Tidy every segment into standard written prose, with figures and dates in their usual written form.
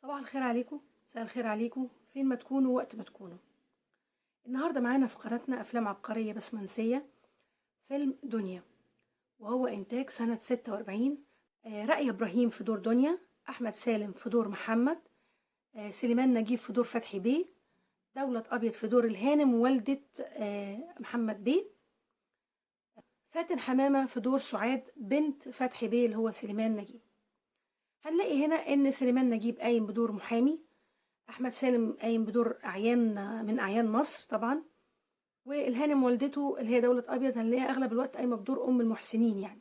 صباح الخير عليكم، مساء الخير عليكم، فين ما تكونوا وقت ما تكونوا. النهارده معانا في قناتنا افلام عبقريه بس منسيه. فيلم دنيا، وهو انتاج سنه 46. رأي ابراهيم في دور دنيا، احمد سالم في دور محمد، سليمان نجيب في دور فتحي بيه، دولة ابيض في دور الهانم والدة محمد بيه، فاتن حمامه في دور سعاد بنت فتحي بيه اللي هو سليمان نجيب. هنلاقي هنا ان سليمان نجيب قايم بدور محامي، احمد سالم قايم بدور اعيان من اعيان مصر طبعا، والهانم والدته اللي هي دولة ابيض هنلاقيها اغلب الوقت قايمه بدور ام المحسنين، يعني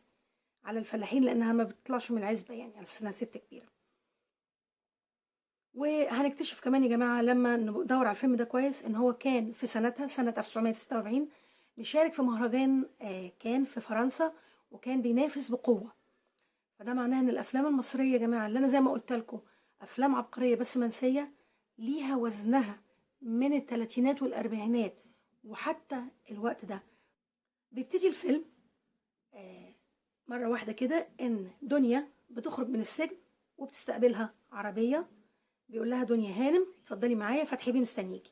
على الفلاحين لانها ما بتطلعش من العزبه، يعني على اساس انها ست كبيره. وهنكتشف كمان يا جماعه لما ندور على الفيلم ده كويس ان هو كان في سنتها سنه 1946 بيشارك في مهرجان كان في فرنسا، وكان بينافس بقوه. فده معناه ان الافلام المصريه يا جماعه اللي انا زي ما قلت لكم افلام عبقريه بس منسيه، ليها وزنها من الثلاثينات والاربعينات وحتى الوقت ده. بيبتدي الفيلم مره واحده كده ان دنيا بتخرج من السجن وبتستقبلها عربيه، بيقول لها دنيا هانم اتفضلي معايا فتحي بيه مستنيكي.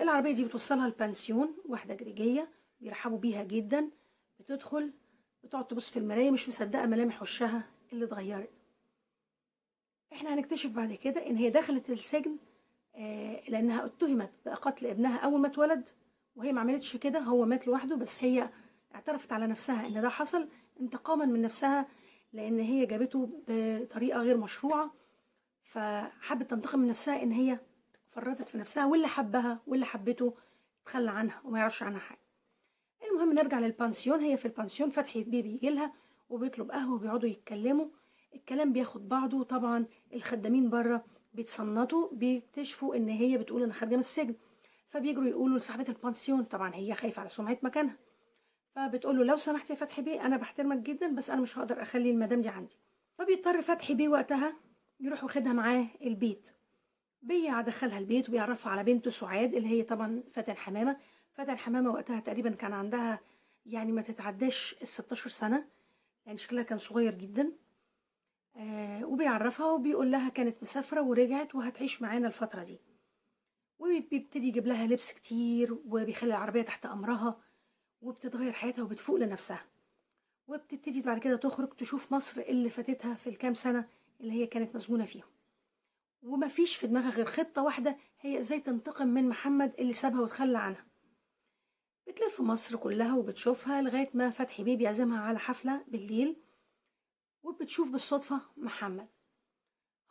العربيه دي بتوصلها البنسيون، واحده جريجيه بيرحبوا بيها جدا. بتدخل بتقعد تبص في المرايه مش مصدقه ملامح وشها اللي اتغيرت. احنا هنكتشف بعد كده ان هي دخلت السجن لانها اتهمت بقتل ابنها اول ما اتولد، وهي ما عملتش كده، هو مات لوحده، بس هي اعترفت على نفسها ان ده حصل انتقاما من نفسها لان هي جابته بطريقه غير مشروعه. فحبت تنتقم من نفسها ان هي فرطت في نفسها، واللي حبها واللي حبته تخلى عنها وما يعرفش عنها حاجه. المهم نرجع للبانسيون. هي في البانسيون فتحي بيه بيجي لها وبيطلب قهوه وبيقعدوا يتكلموا. الكلام بياخد بعضه، طبعا الخدامين بره بيتصنطوا، بيكتشفوا ان هي بتقول انا خارجه من السجن، فبيجروا يقولوا لصاحبه البانسيون، طبعا هي خايفه على سمعه مكانها، فبتقول له لو سمحت يا فتحي بيه انا بحترمك جدا بس انا مش هقدر اخلي المدام دي عندي. فبيضطر فتحي بيه وقتها يروح واخدها معاه البيت، بيدخلها البيت وبيعرفها على بنته سعاد اللي هي طبعا فاتن حمامه. فاتن حمامه وقتها تقريبا كان عندها يعني ما تتعداش ال 16 سنه، يعني شكلها كان صغير جدا. وبيعرفها وبيقول لها كانت مسافره ورجعت وهتعيش معانا الفتره دي، وبيبتدي يجيب لها لبس كتير وبيخلي العربيه تحت امرها، وبتتغير حياتها وبتفوق لنفسها، وبتبتدي بعد كده تخرج تشوف مصر اللي فاتتها في الكام سنه اللي هي كانت مسجونه فيهم. وما فيش في دماغها غير خطة واحدة، هي ازاي تنتقم من محمد اللي سابها وتخلى عنها. بتلف مصر كلها وبتشوفها لغاية ما فتحي بيه بيعزمها على حفلة بالليل، وبتشوف بالصدفة محمد.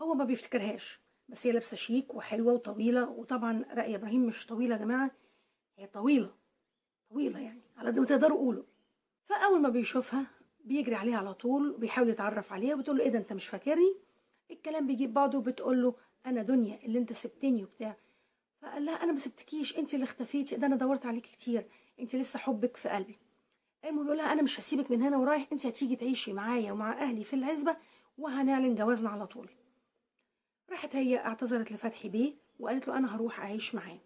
هو ما بيفتكرهاش، بس هي لابسة شيك وحلوة وطويلة، وطبعا رأي إبراهيم مش طويلة يا جماعة، هي طويلة طويلة يعني على قد ما تقدروا قولوا. فأول ما بيشوفها بيجري عليها على طول وبيحاول يتعرف عليها، وبتقول له ايه ده انت مش فاكرني. الكلام بيجيب بعضه وبتقول له انا دنيا اللي انت سبتني وبتاع. فقال لها انا ما سبتكيش، انت اللي اختفيتي، ده انا دورت عليكي كتير، انت لسه حبك في قلبي. المهم بيقول لها انا مش هسيبك من هنا ورايح، انت هتيجي تعيشي معايا ومع اهلي في العزبه وهنعلن جوازنا على طول. راحت هي اعتذرت لفتحي بيه وقالت له انا هروح اعيش معاه.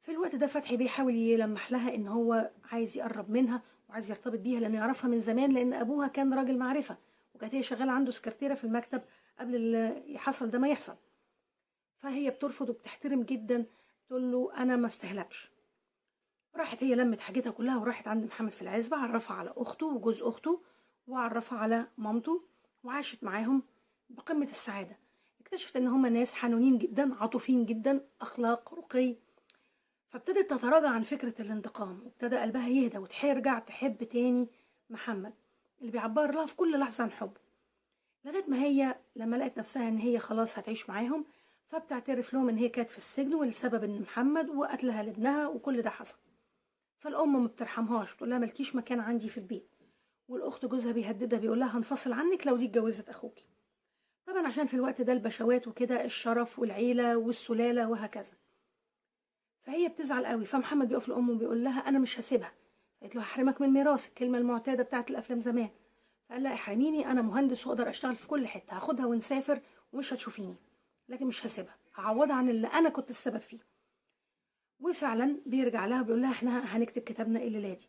في الوقت ده فتحي بيه حاول يلمح لها ان هو عايز يقرب منها وعايز يرتبط بيها لانه يعرفها من زمان، لان ابوها كان راجل معرفه وكانت هي شغاله عنده سكرتيره في المكتب قبل اللي حصل ده ما يحصل. فهي بترفض وبتحترم جدا، تقول له انا ما استهلكش. راحت هي لمت حاجتها كلها وراحت عند محمد في العزبة، عرفها على أخته وجوز أخته وعرفها على مامته، وعاشت معاهم بقمة السعادة. اكتشفت إن هما ناس حنونين جدا عاطفين جدا أخلاق رقي. فابتدت تتراجع عن فكرة الانتقام، وابتدى قلبها يهدى وترجع تحب تاني محمد اللي بيعبر لها في كل لحظة عن حبه. لغاية ما هي لما لقت نفسها إن هي خلاص هتعيش معاهم، فبتعترف لهم إن هي كانت في السجن والسبب إن محمد وقتلها لابنها وكل ده حصل. فالام ما بترحمهاش، تقول لها مالكيش مكان عندي في البيت. والاخت جوزها بيهددها بيقول لها هنفصل عنك لو دي اتجوزت اخوكي. طبعا عشان في الوقت ده البشوات وكده الشرف والعيله والسلاله وهكذا. فهي بتزعل قوي، فمحمد بيقف لامه وبيقول لها انا مش هسيبها. قالت له هحرمك من ميراث، الكلمه المعتاده بتاعت الافلام زمان. فقال لها احرميني، انا مهندس واقدر اشتغل في كل حته، هاخدها ونسافر ومش هتشوفيني، لكن مش هسيبها، هعوضها عن اللي انا كنت السبب فيه. وفعلا بيرجع لها وبيقول لها احنا هنكتب كتابنا الليله دي.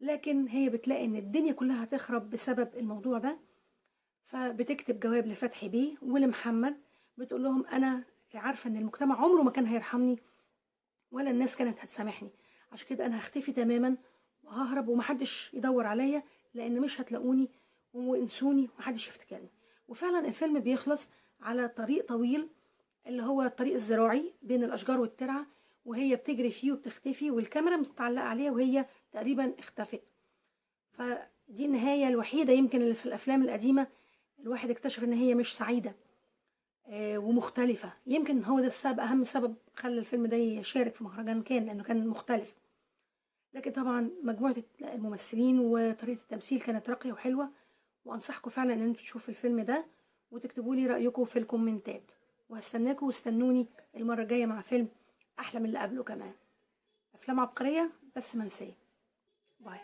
لكن هي بتلاقي ان الدنيا كلها هتخرب بسبب الموضوع ده. فبتكتب جواب لفتحي بيه ولمحمد، بتقول لهم انا عارفه ان المجتمع عمره ما كان هيرحمني ولا الناس كانت هتسامحني، عشان كده انا هختفي تماما وههرب ومحدش يدور عليا، لان مش هتلاقوني وانسوني ومحدش يفتكرني. وفعلا الفيلم بيخلص على طريق طويل اللي هو الطريق الزراعي بين الاشجار والترعه، وهي بتجري فيه وبتختفي والكاميرا متعلقه عليها وهي تقريبا اختفت. فدي النهايه الوحيده يمكن اللي في الافلام القديمه الواحد اكتشف ان هي مش سعيده ومختلفه. يمكن هو ده السبب، اهم سبب خلى الفيلم ده يشارك في مهرجان كان لانه كان مختلف. لكن طبعا مجموعه الممثلين وطريقه التمثيل كانت راقيه وحلوه، وانصحكم فعلا ان انتوا تشوفوا الفيلم ده وتكتبوا لي رايكم في الكومنتات، وهستناكم واستنوني المره الجايه مع فيلم احلى من اللي قبله كمان. افلام عبقريه بس منسيه. باي.